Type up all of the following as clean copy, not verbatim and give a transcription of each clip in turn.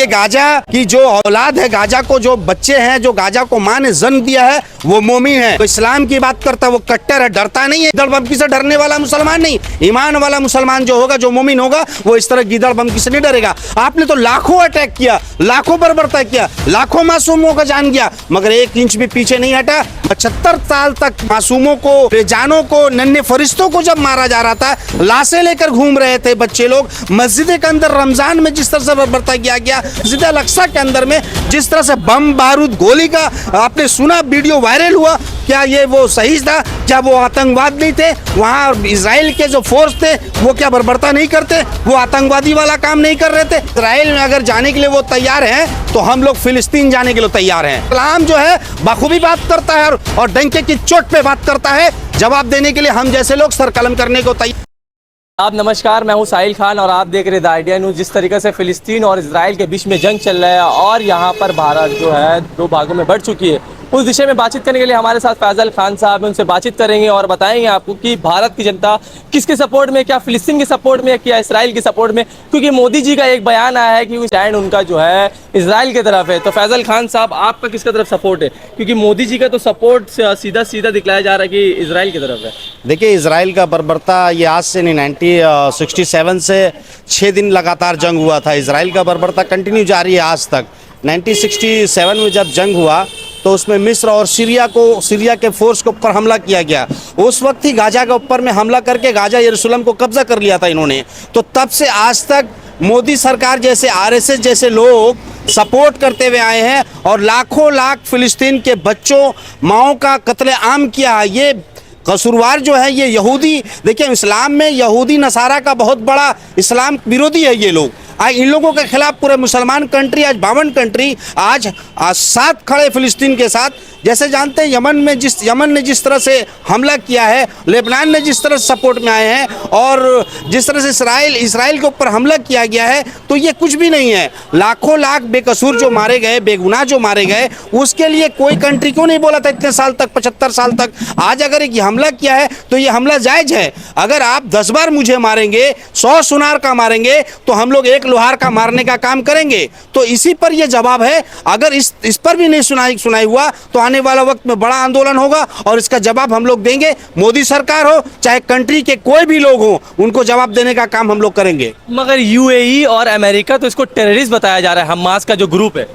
देखिए, गाजा की जो औलाद है, गाजा को जो बच्चे हैं, जो गाजा को माँ ने जन्म दिया है, वो मोमिन है। तो इस्लाम की बात करता है, वो कट्टर है, डरता नहीं है। गिदड़ बमकी से डरने वाला मुसलमान नहीं, ईमान वाला मुसलमान जो होगा, जो मोमिन होगा, वो इस तरह गिदड़ बमकी से नहीं डरेगा। आपने तो लाखों अटैक किया, लाखों बर्बरता किया, लाखों मासूमों का जान गया, मगर 1 इंच भी पीछे नहीं हटा। 75 साल तक मासूमों को, बेजानों को, नन्हे फरिश्तों को जब मारा जा रहा था, लाशें लेकर घूम रहे थे बच्चे लोग। मस्जिद के अंदर रमजान में जिस तरह से बर्बरता किया गया, मस्जिद अल-अक्सा के अंदर में जिस तरह से बम बारूद गोली का आपने सुना, वीडियो वायरल हुआ, क्या ये वो सही था? क्या वो आतंकवाद नहीं थे? वहाँ इजराइल के जो फोर्स थे वो क्या बर्बरता नहीं करते? वो आतंकवादी वाला काम नहीं कर रहे थे? इजराइल में अगर जाने के लिए वो तैयार हैं, तो हम लोग फिलिस्तीन जाने के लिए तैयार हैं। इस्लाम जो है बखूबी बात करता है और डंके की चोट पे बात करता है। जवाब देने के लिए हम जैसे लोग सर कलम करने को तैयार। आप नमस्कार, मैं हूं साहिल खान और आप देख रहे हैं द आइडिया न्यूज़। जिस तरीके से फ़िलिस्तीन और इजराइल के बीच में जंग चल रहा है और यहां पर भारत जो है 2 भागों में बढ़ चुकी है, उस विषय में बातचीत करने के लिए हमारे साथ फैजल खान साहब हैं। उनसे बातचीत करेंगे और बताएंगे आपको कि भारत की जनता किसके सपोर्ट में, क्या फ़िलिस्तीन के सपोर्ट में, क्या इसराइल के सपोर्ट में, क्योंकि मोदी जी का एक बयान आया है कि स्टैंड उनका जो है इसराइल की तरफ है। तो फैजल खान साहब, आपका किसका तरफ सपोर्ट है? क्योंकि मोदी जी का तो सपोर्ट सीधा सीधा दिखलाया जा रहा है कि इसराइल की तरफ है। देखिए, इसराइल का बर्बरता ये आज से नहीं, 1967 से 6 दिन लगातार जंग हुआ था। इसराइल का बर्बरता कंटिन्यू जारी है आज तक। 1967 में जब जंग हुआ तो उसमें मिस्र और सीरिया के फोर्स के ऊपर हमला किया गया। उस वक्त ही गाजा के ऊपर में हमला करके गाजा यरूशलेम को कब्जा कर लिया था इन्होंने। तो तब से आज तक मोदी सरकार जैसे, आरएसएस जैसे लोग सपोर्ट करते हुए आए हैं और लाखों लाख फिलिस्तीन के बच्चों, माओं का कत्लेआम किया। ये कसूरवार जो है ये यहूदी, देखिए इस्लाम में यहूदी नसारा का बहुत बड़ा इस्लाम विरोधी है ये लोग। आज इन लोगों के खिलाफ पूरे मुसलमान कंट्री, आज 52 कंट्री आज साथ खड़े फिलिस्तीन के साथ। जैसे जानते हैं यमन ने जिस तरह से हमला किया है, लेबनान ने जिस तरह से सपोर्ट में आए हैं और जिस तरह से इसराइल के ऊपर हमला किया गया है, तो ये कुछ भी नहीं है। लाखों लाख बेकसूर जो मारे गए, बेगुनाह जो मारे गए, उसके लिए कोई कंट्री क्यों नहीं बोला था इतने साल तक, 75 साल तक? आज अगर एक हमला किया है तो ये हमला जायज है। अगर आप 10 बार मुझे मारेंगे, 100 सुनार का मारेंगे, तो हम लोग 1 लोहार का मारने का काम करेंगे। तो इसी पर यह जवाब है। अगर इस पर भी नहीं सुनाई हुआ तो आने वाला वक्त में बड़ा आंदोलन होगा और इसका जवाब हम लोग देंगे। मोदी सरकार हो चाहे कंट्री के कोई भी लोग हो, उनको जवाब देने का काम हम लोग करेंगे। मगर यूएई और अमेरिका तो इसको टेररिस्ट बताया जा रहा है, हमास का जो ग्रुप है।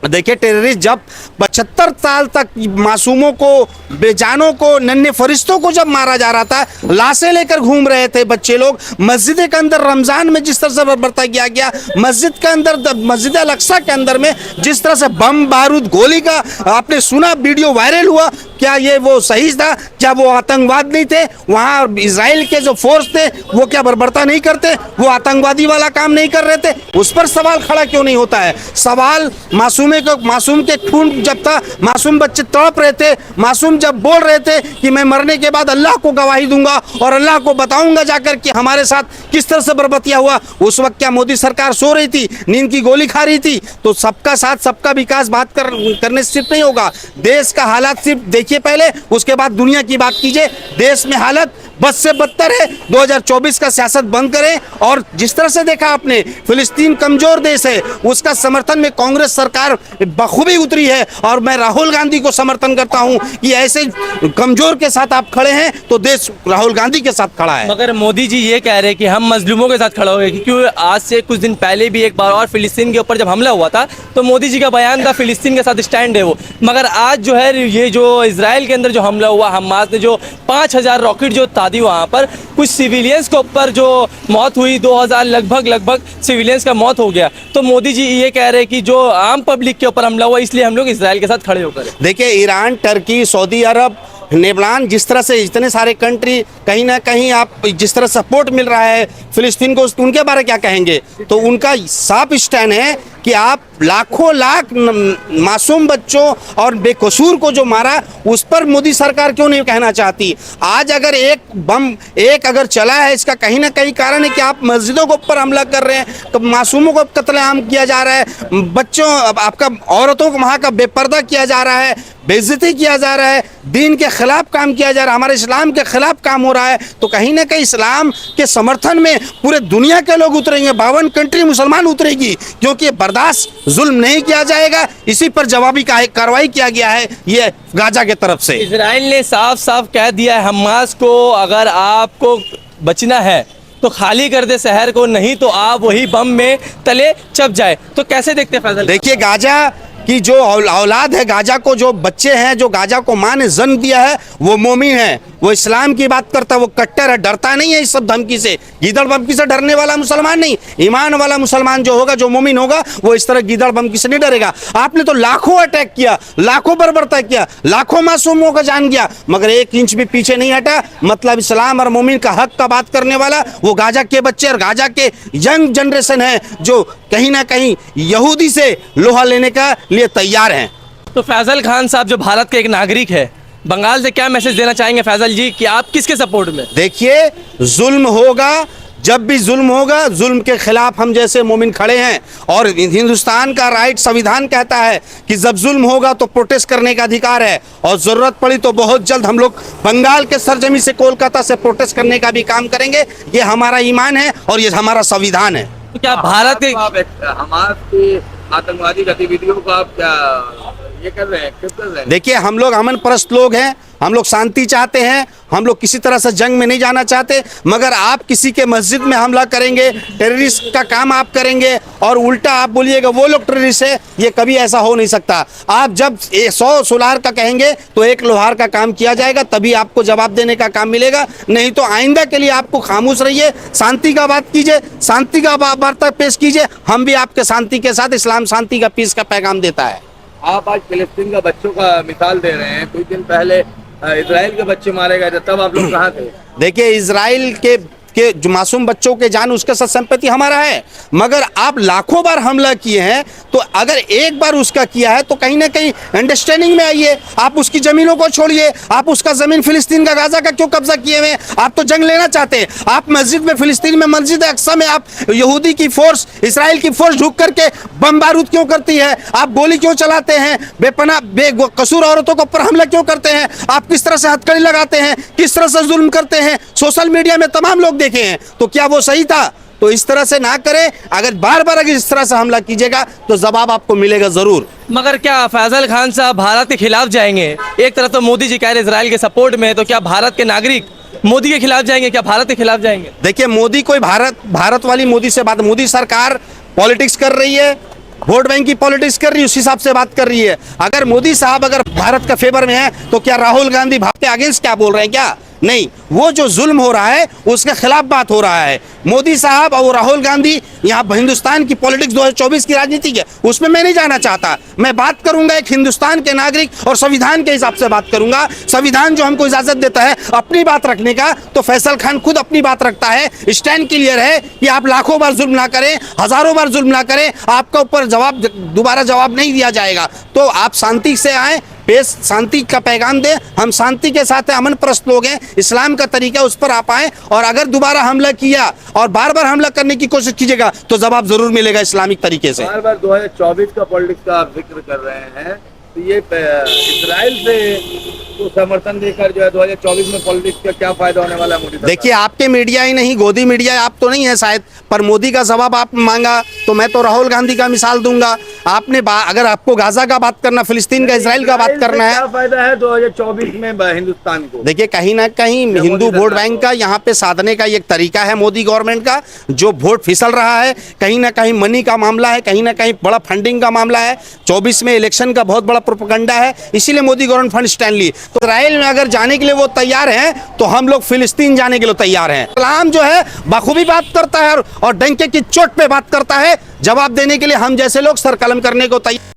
देखिए, टेररिस्ट जब 75 साल तक मासूमों को, बेजानों को, नन्हे फरिश्तों को जब मारा जा रहा था, लाशें लेकर घूम रहे थे बच्चे लोग। मस्जिद के अंदर रमजान में जिस तरह से बर्बरता किया गया, मस्जिद के अंदर, मस्जिद अल-अक्सा के अंदर में जिस तरह से बम बारूद गोली का आपने सुना, वीडियो वायरल हुआ, क्या ये वो सही था? क्या वो आतंकवाद नहीं थे? वहाँ इजराइल के जो फोर्स थे वो क्या बर्बरता नहीं करते? वो आतंकवादी वाला काम नहीं कर रहे थे? उस पर सवाल खड़ा क्यों नहीं होता है? सवाल मासूम के खून जब था, मासूम बच्चे तड़प रहे थे, मासूम जब बोल रहे थे कि मैं मरने के बाद अल्लाह को गवाही दूंगा और अल्लाह को बताऊंगा जाकर कि हमारे साथ किस तरह से बर्बरतिया हुआ, उस वक्त क्या मोदी सरकार सो रही थी, नींद की गोली खा रही थी? तो सबका साथ, सबका विकास बात करने से सिर्फ नहीं होगा। देश का हालात सिर्फ देखिए पहले, उसके बाद दुनिया की बात कीजिए। देश में हालत बद से बदतर है। 2024 का सियासत बंद करें। और जिस तरह से देखा आपने, फिलिस्तीन कमजोर देश है, उसका समर्थन में कांग्रेस सरकार बखूबी उतरी है और मैं राहुल गांधी को समर्थन करता हूं कि ऐसे कमजोर के साथ आप खड़े हैं तो देश राहुल गांधी के साथ खड़ा है। मगर मोदी जी ये कह रहे हैं कि हम मजलूमों के साथ खड़ा हो गए, क्योंकि आज से कुछ दिन पहले भी एक बार और फिलिस्तीन के ऊपर जब हमला हुआ था तो मोदी जी का बयान था फिलिस्तीन के साथ स्टैंड है वो। मगर आज जो है ये जो इसराइल के अंदर जो हमला हुआ, हमास ने जो 5000 रॉकेट जो दी, वहाँ पर कुछ सिविलियंस के ऊपर जो मौत हुई, 2000 लगभग सिविलियंस का मौत हो गया। तो मोदी जी ये कह रहे हैं कि जो आम पब्लिक के ऊपर हमला हुआ, इसलिए हम लोग इसराइल के साथ खड़े होकर। देखिए, ईरान, टर्की, सऊदी अरब, लेबनान, जिस तरह से इतने सारे कंट्री, कहीं ना कहीं आप जिस तरह सपोर्ट मिल रहा है फिलिस्तीन को, उनके बारे क्या कहेंगे? तो उनका साफ स्टैंड है कि आप लाखों लाख मासूम बच्चों और बेकसूर को जो मारा, उस पर मोदी सरकार क्यों नहीं कहना चाहती? आज अगर एक बम अगर चला है, इसका कहीं ना कहीं कारण है कि आप मस्जिदों के ऊपर हमला कर रहे हैं, मासूमों को कत्लेआम किया जा रहा है, बच्चों, आपका औरतों को वहाँ का बेपर्दा किया जा रहा है, बेइज्जती किया जा रहा है, दीन के खिलाफ काम किया जा रहा है, हमारे इस्लाम के खिलाफ काम हो रहा है। तो कहीं ना कहीं इस्लाम के समर्थन में पूरे दुनिया के लोग उतरेंगे, 52 कंट्री मुसलमान उतरेगी, क्योंकि बर्दाश्त जुल्म नहीं किया जाएगा। इसी पर जवाबी कार्रवाई किया गया है ये गाजा के तरफ से। इजराइल ने साफ साफ कह दिया है हमास को, अगर आपको बचना है तो खाली कर दे शहर को, नहीं तो आप वही बम में तले चप जाए। तो कैसे देखते हैं फैजल? देखिए, गाजा की जो औलाद है, गाजा को जो बच्चे हैं, जो गाजा को माँ ने जन्म दिया है, वो मोमिन है, वो इस्लाम की बात करता है, वो कट्टर है, डरता नहीं है इस सब धमकी से। गीदड़ बमकी से डरने वाला मुसलमान नहीं, ईमान वाला मुसलमान जो होगा, जो मोमिन होगा, वो इस तरह गीदड़ बमकी से नहीं डरेगा। आपने तो लाखों अटैक किया, लाखों बर्बरता किया, लाखों मासूमों का जान गया, मगर 1 इंच भी पीछे नहीं हटा। मतलब इस्लाम और मोमिन का हक का बात करने वाला वो गाजा के बच्चे और गाजा के यंग जनरेशन है, जो कहीं ना कहीं यहूदी से लोहा लेने का लिए तैयार हैं। तो फैजल खान साहब जो भारत के एक नागरिक है, बंगाल से क्या मैसेज देना चाहेंगे फैजल जी कि आप किसके सपोर्ट में? देखिए, जुल्म होगा, जब भी जुल्म होगा, जुल्म के खिलाफ हम जैसे मोमिन खड़े हैं। और हिंदुस्तान का राइट, संविधान कहता है कि जब जुल्म होगा तो प्रोटेस्ट करने का अधिकार है, और जरूरत पड़ी तो बहुत जल्द हम लोग बंगाल के सरजमी से, कोलकाता से प्रोटेस्ट करने का भी काम करेंगे। ये हमारा ईमान है और ये हमारा संविधान है। तो क्या भारत के हमास की आतंकवादी गतिविधियों को आप क्या ये कर रहे हैं, किस कर रहे हैं? देखिए, हम लोग अमन परस्त लोग हैं, हम लोग शांति चाहते हैं, हम लोग किसी तरह से जंग में नहीं जाना चाहते। मगर आप किसी के मस्जिद में हमला करेंगे, टेररिस्ट का काम आप करेंगे, और उल्टा आप बोलिएगा वो लोग टेररिस्ट है, ये कभी ऐसा हो नहीं सकता। आप जब 100 सुलार का कहेंगे तो 1 लोहार का काम किया जाएगा, तभी आपको जवाब देने का काम मिलेगा। नहीं तो आइंदा के लिए आपको खामोश रहिए, शांति का बात कीजिए, शांति का वार्ता पेश कीजिए। हम भी आपके शांति के साथ, इस्लाम शांति का, पीस का पैगाम देता है। आप आज फिलिस्तीन का बच्चों का मिसाल दे रहे हैं, कुछ दिन पहले इजराइल के बच्चे मारे गए थे, तब आप लोग कहाँ थे? देखिए, इजराइल के जो मासूम बच्चों के जान, उसके साथ संपत्ति हमारा है, मगर आप लाखों बार हमला किए हैं, तो अगर एक बार उसका किया है तो कहीं ना कहीं अंडरस्टैंडिंग में आइए। आप उसकी जमीनों को छोड़िए, आप उसका जमीन फिलिस्तीन का, गाजा का क्यों कब्जा किए हुए? आप तो जंग लेना चाहते हैं। आप मस्जिद में, फिलिस्तीन में मस्जिद अक्सा में आप यहूदी की फोर्स, इसराइल की फोर्स ढुक करके बम बारूद क्यों करती है? आप गोली क्यों चलाते हैं? बेपनाह बेकसूर औरतों को पर हमला क्यों करते हैं? आप किस तरह से हथकड़ी लगाते हैं, किस तरह से जुल्म करते हैं? सोशल मीडिया में तमाम लोग देखे हैं, तो क्या वो सही था? तो इस तरह से ना करें। अगर बार बार अगर इस तरह से हमला कीजिएगा तो जवाब आपको मिलेगा जरूर। मगर क्या फैजल खान साहब भारत के खिलाफ जाएंगे? एक तरफ तो मोदी जी कह रहे इजराइल के सपोर्ट में, तो क्या भारत के नागरिक मोदी के खिलाफ जाएंगे? क्या भारत के खिलाफ जाएंगे? देखिए, मोदी कोई भारत वाली मोदी से बात, मोदी सरकार पॉलिटिक्स कर रही है, वोट बैंक की पॉलिटिक्स कर रही है, उस हिसाब से बात कर रही है। अगर मोदी साहब अगर भारत का फेवर में है, तो क्या राहुल गांधी भारत के अगेंस्ट क्या बोल रहे हैं? क्या नहीं, वो जो जुल्म हो रहा है उसके खिलाफ बात हो रहा है। मोदी साहब और राहुल गांधी यहाँ हिंदुस्तान की पॉलिटिक्स 2024 की राजनीति है, उसमें मैं नहीं जाना चाहता। मैं बात करूंगा एक हिंदुस्तान के नागरिक और संविधान के हिसाब से बात करूंगा। संविधान जो हमको इजाजत देता है अपनी बात रखने का, तो फैसल खान खुद अपनी बात रखता है। स्टैंड क्लियर है कि आप लाखों बार जुल्म ना करें, हजारों बार जुल्म ना करें, आपका ऊपर दोबारा जवाब नहीं दिया जाएगा। तो आप शांति से आए, पेश शांति का पैगाम दें। हम शांति के साथ अमन परस्त लोग हैं, इस्लाम का तरीका उस पर आप आए, और अगर दोबारा हमला किया और बार बार हमला करने की कोशिश कीजिएगा तो जवाब जरूर मिलेगा इस्लामिक तरीके से। बार बार 2024 का पॉलिटिक्स का आप जिक्र कर रहे हैं, तो ये इजराइल से तो समर्थन देकर जो है 2024 में पॉलिटिक्स का क्या फायदा होने वाला है मोदी सरकार? देखिए, आपके मीडिया ही नहीं, गोदी मीडिया आप तो नहीं है शायद, पर मोदी का जवाब आप मांगा तो मैं तो राहुल गांधी का मिसाल दूंगा। आपने अगर आपको गाजा का बात करना, फिलिस्तीन का, इसराइल का बात करना है, क्या फायदा है 2024 में हिंदुस्तान को? देखिए, कहीं ना कहीं हिंदू वोट बैंक का यहाँ पे साधने का एक तरीका है मोदी गवर्नमेंट का, जो वोट फिसल रहा है। कहीं ना कहीं मनी का मामला है, कहीं ना कहीं बड़ा फंडिंग का मामला है। 24 में इलेक्शन का बहुत बड़ा प्रोपेगेंडा है, इसीलिए मोदी गवर्नमेंट फंड स्टैंड ली। तो इसराइल में अगर जाने के लिए वो तैयार हैं, तो हम लोग फिलिस्तीन जाने के लिए तैयार हैं। इस्लाम जो है बखूबी बात करता है और डंके की चोट पे बात करता है। जवाब देने के लिए हम जैसे लोग सर कलम करने को तैयार।